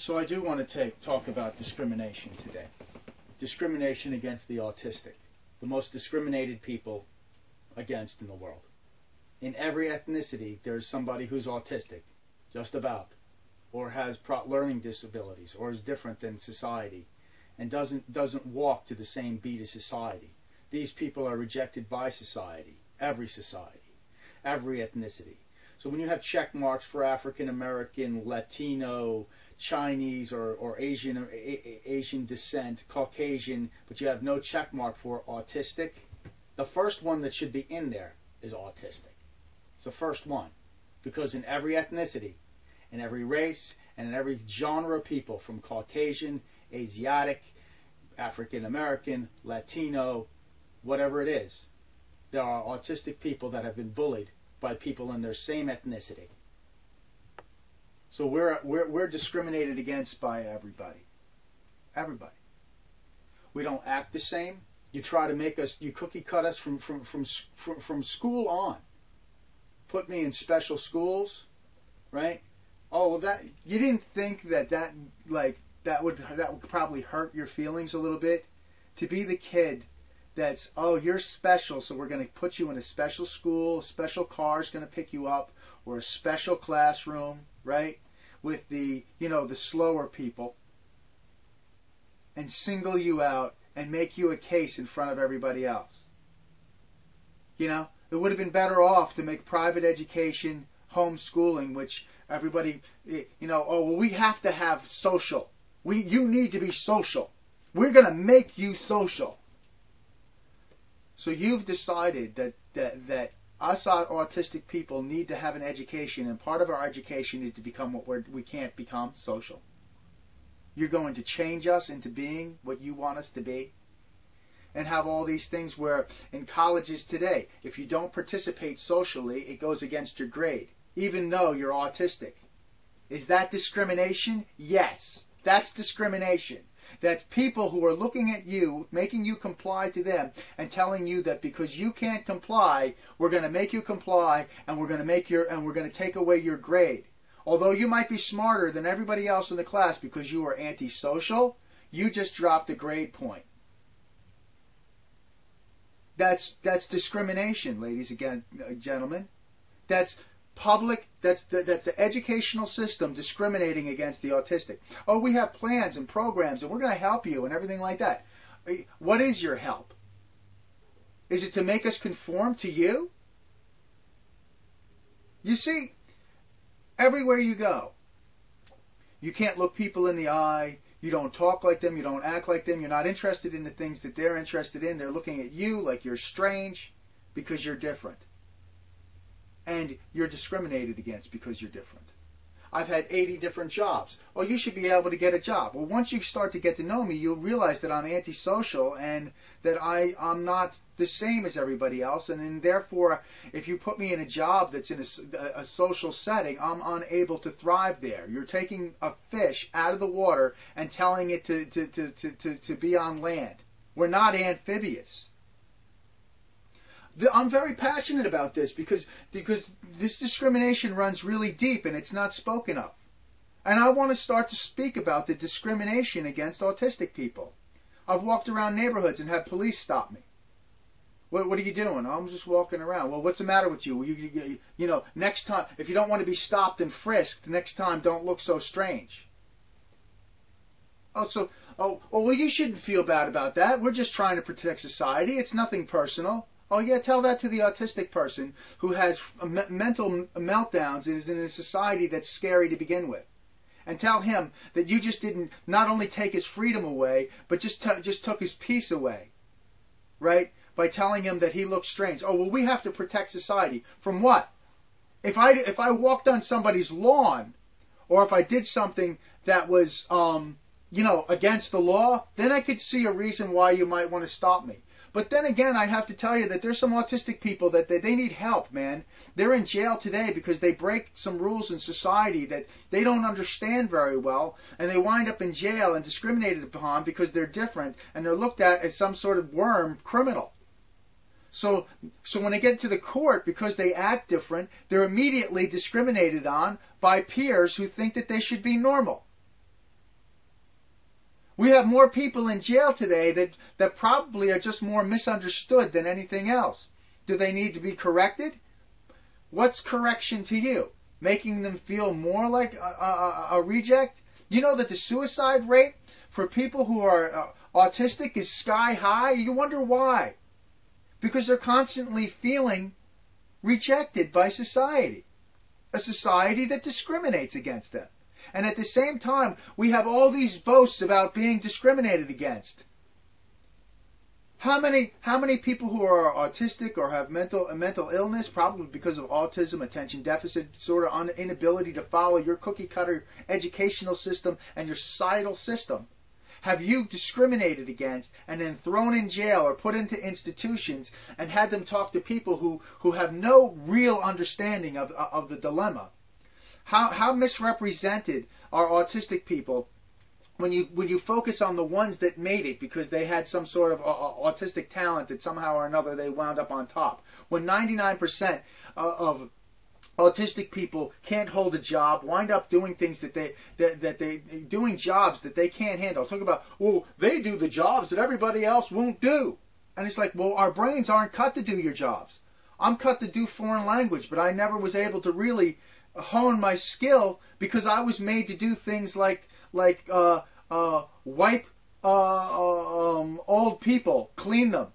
So I do want to talk about discrimination today. Discrimination against the autistic, the most discriminated people against in the world. In every ethnicity, there's somebody who's autistic, just about, or has learning disabilities, or is different than society, and doesn't walk to the same beat as society. These people are rejected by society, every ethnicity. So when you have check marks for African American, Latino, Chinese, or Asian descent, Caucasian, but you have no check mark for autistic, the first one that should be in there is autistic. It's the first one, because in every ethnicity, in every race, and in every genre of people, from Caucasian, Asiatic, African American, Latino, whatever it is, there are autistic people that have been bullied by people in their same ethnicity. So we're discriminated against by everybody. Everybody. We don't act the same. You try to make us, you cookie cut us from school on. Put me in special schools, right? Oh, well, that you didn't think that would probably hurt your feelings a little bit, to be the kid that's, oh, you're special, so we're going to put you in a special school, a special car's going to pick you up, or a special classroom, right? With the, the slower people, and single you out and make you a case in front of everybody else. It would have been better off to make private education, homeschooling, which everybody, oh, well, we have to have social. You need to be social. We're going to make you social. So you've decided that us autistic people need to have an education, and part of our education is to become what we can't become, social. You're going to change us into being what you want us to be, and have all these things where in colleges today, if you don't participate socially, it goes against your grade, even though you're autistic. Is that discrimination? Yes, that's discrimination. That's people who are looking at you, making you comply to them, and telling you that because you can't comply, we're going to make you comply, and we're going to take away your grade. Although you might be smarter than everybody else in the class because you are antisocial, you just dropped a grade point. That's discrimination, ladies and gentlemen. That's public. That's the educational system discriminating against the autistic. Oh, we have plans and programs, and we're going to help you and everything like that. What is your help? Is it to make us conform to you? You see, everywhere you go, you can't look people in the eye. You don't talk like them. You don't act like them. You're not interested in the things that they're interested in. They're looking at you like you're strange because you're different. And you're discriminated against because you're different. I've had 80 different jobs. Oh, you should be able to get a job. Well, once you start to get to know me, you'll realize that I'm antisocial and that I'm not the same as everybody else. And therefore, if you put me in a job that's in a social setting, I'm unable to thrive there. You're taking a fish out of the water and telling it to be on land. We're not amphibious. I'm very passionate about this because this discrimination runs really deep and it's not spoken of. And I want to start to speak about the discrimination against autistic people. I've walked around neighborhoods and had police stop me. What are you doing? I'm just walking around. Well, what's the matter with you? Next time, if you don't want to be stopped and frisked, next time don't look so strange. Well, you shouldn't feel bad about that. We're just trying to protect society. It's nothing personal. Oh, yeah, tell that to the autistic person who has mental meltdowns and is in a society that's scary to begin with. And tell him that you just didn't not only take his freedom away, but just took his peace away, right? By telling him that he looks strange. Oh, well, we have to protect society. From what? If I walked on somebody's lawn, or if I did something that was, against the law, then I could see a reason why you might want to stop me. But then again, I have to tell you that there's some autistic people that they need help, man. They're in jail today because they break some rules in society that they don't understand very well, and they wind up in jail and discriminated upon because they're different, and they're looked at as some sort of worm criminal. So when they get to the court, because they act different, they're immediately discriminated on by peers who think that they should be normal. We have more people in jail today that probably are just more misunderstood than anything else. Do they need to be corrected? What's correction to you? Making them feel more like a reject? You know that the suicide rate for people who are autistic is sky high? You wonder why. Because they're constantly feeling rejected by society. A society that discriminates against them. And at the same time, we have all these boasts about being discriminated against. How many people who are autistic or have mental illness, probably because of autism, attention deficit disorder, inability to follow your cookie cutter educational system and your societal system, have you discriminated against and then thrown in jail or put into institutions and had them talk to people who have no real understanding of the dilemma? How misrepresented are autistic people when you focus on the ones that made it because they had some sort of autistic talent that somehow or another they wound up on top? When 99% of autistic people can't hold a job, wind up doing things that they doing jobs that they can't handle. Talk about, well, they do the jobs that everybody else won't do. And it's like, well, our brains aren't cut to do your jobs. I'm cut to do foreign language, but I never was able to really hone my skill because I was made to do things like wipe old people, clean them.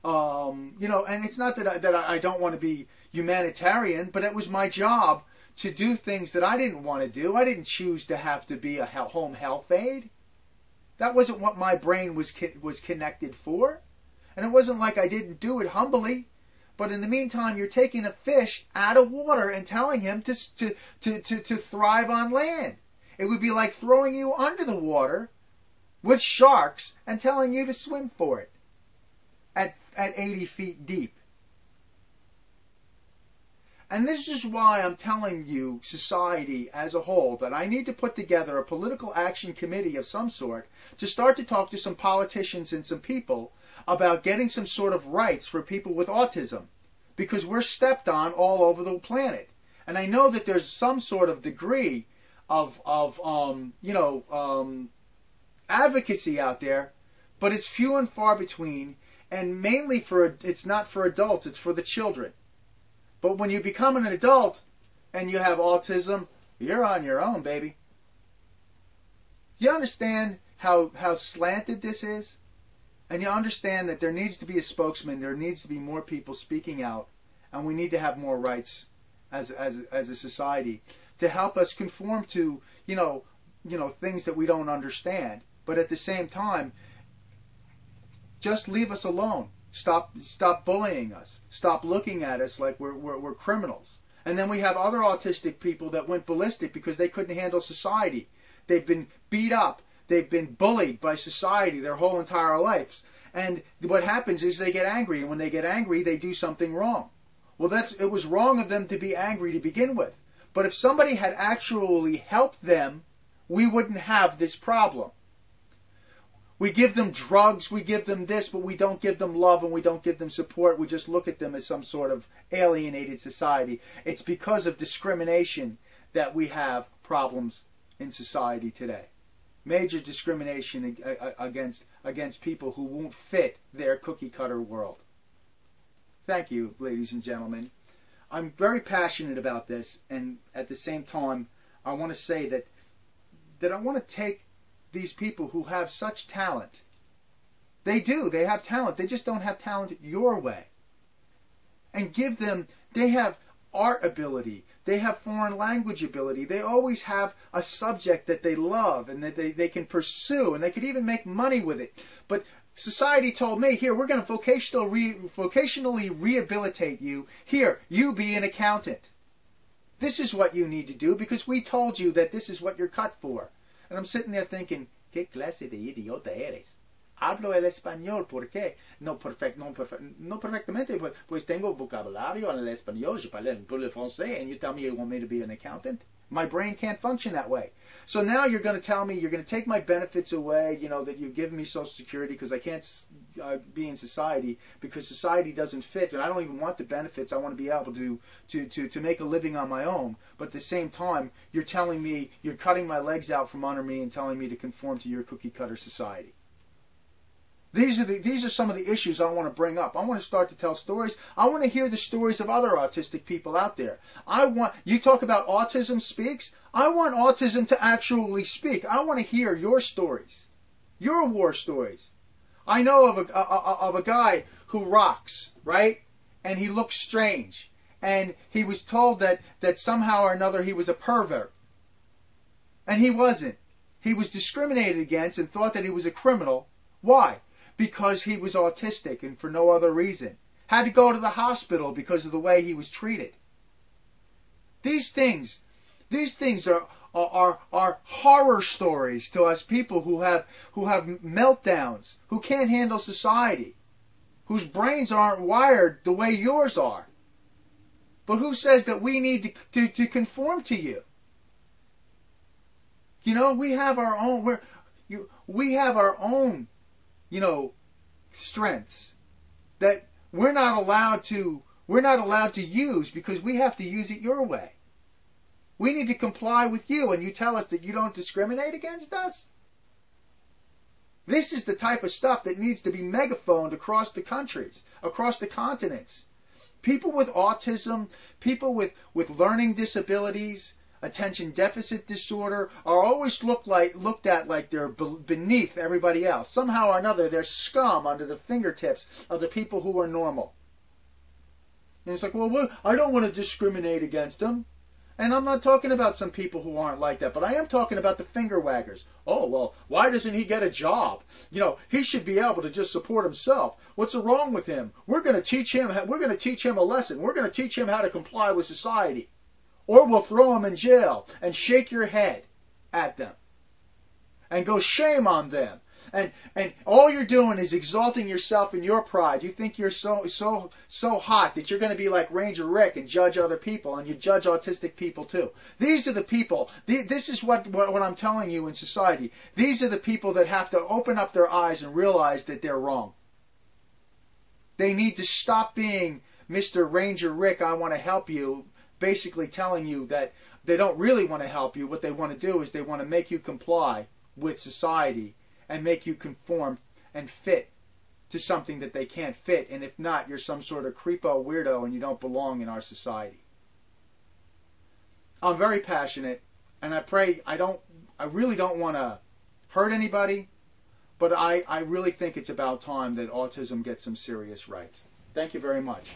And it's not that I don't want to be humanitarian, but it was my job to do things that I didn't want to do. I didn't choose to have to be a home health aide. That wasn't what my brain was connected for. And it wasn't like I didn't do it humbly. But in the meantime, you're taking a fish out of water and telling him to thrive on land. It would be like throwing you under the water with sharks and telling you to swim for it at 80 feet deep. And this is why I'm telling you, society as a whole, that I need to put together a political action committee of some sort to start to talk to some politicians and some people about getting some sort of rights for people with autism, because we're stepped on all over the planet. And I know that there's some sort of degree of advocacy out there, but it's few and far between, and mainly it's not for adults, it's for the children. But when you become an adult and you have autism, you're on your own, baby. You understand how slanted this is? And you understand that there needs to be a spokesman, there needs to be more people speaking out, and we need to have more rights as a society to help us conform to, things that we don't understand. But at the same time, just leave us alone. Stop bullying us. Stop looking at us like we're criminals. And then we have other autistic people that went ballistic because they couldn't handle society. They've been beat up. They've been bullied by society their whole entire lives. And what happens is they get angry. And when they get angry, they do something wrong. Well, it was wrong of them to be angry to begin with. But if somebody had actually helped them, we wouldn't have this problem. We give them drugs, we give them this, but we don't give them love and we don't give them support. We just look at them as some sort of alienated society. It's because of discrimination that we have problems in society today. Major discrimination against people who won't fit their cookie cutter world. Thank you, ladies and gentlemen. I'm very passionate about this, and at the same time, I want to say that I want to take these people who have such talent. They have talent. They just don't have talent your way. And give them, they have art ability. They have foreign language ability. They always have a subject that they love and that they can pursue, and they could even make money with it. But society told me, here, we're going to vocationally rehabilitate you. Here, you be an accountant. This is what you need to do because we told you that this is what you're cut for. And I'm sitting there thinking, ¿qué clase de idiota eres? Hablo el español, ¿por qué? No perfectamente, pues tengo vocabulario en el español, je parle un peu le français, and you tell me you want me to be an accountant? My brain can't function that way. So now you're going to tell me you're going to take my benefits away, you know, that you've given me Social Security because I can't be in society because society doesn't fit, and I don't even want the benefits. I want to be able to make a living on my own. But at the same time, you're telling me, you're cutting my legs out from under me and telling me to conform to your cookie-cutter society. These are some of the issues I want to bring up. I want to start to tell stories. I want to hear the stories of other autistic people out there. You talk about Autism Speaks. I want autism to actually speak. I want to hear your stories, your war stories. I know of a guy who rocks, right? And he looks strange. And he was told that somehow or another he was a pervert. And he wasn't. He was discriminated against and thought that he was a criminal. Why? Because he was autistic and for no other reason. Had to go to the hospital because of the way he was treated. These things are horror stories to us people who have meltdowns, who can't handle society, whose brains aren't wired the way yours are. But who says that we need to conform to you? You know, we have our own. We have our own, you know, strengths that we're not allowed to use because we have to use it your way. We need to comply with you, and you tell us that you don't discriminate against us? This is the type of stuff that needs to be megaphoned across the countries, across the continents. People with autism, people with learning disabilities, attention deficit disorder are always looked at like they're beneath everybody else. Somehow or another, they're scum under the fingertips of the people who are normal. And it's like, well, I don't want to discriminate against them. And I'm not talking about some people who aren't like that, but I am talking about the finger waggers. Oh, well, why doesn't he get a job? You know, he should be able to just support himself. What's wrong with him? We're going to teach him a lesson. We're going to teach him how to comply with society. Or we'll throw him in jail and shake your head at them. And go, shame on them. And all you're doing is exalting yourself in your pride. You think you're so hot that you're going to be like Ranger Rick and judge other people, and you judge autistic people too. These are the people. This is what I'm telling you in society. These are the people that have to open up their eyes and realize that they're wrong. They need to stop being Mr. Ranger Rick, I want to help you, basically telling you that they don't really want to help you. What they want to do is they want to make you comply with society and make you conform and fit to something that they can't fit. And if not, you're some sort of creepo weirdo and you don't belong in our society. I'm very passionate, and I pray I really don't want to hurt anybody, but I really think it's about time that autism gets some serious rights. Thank you very much.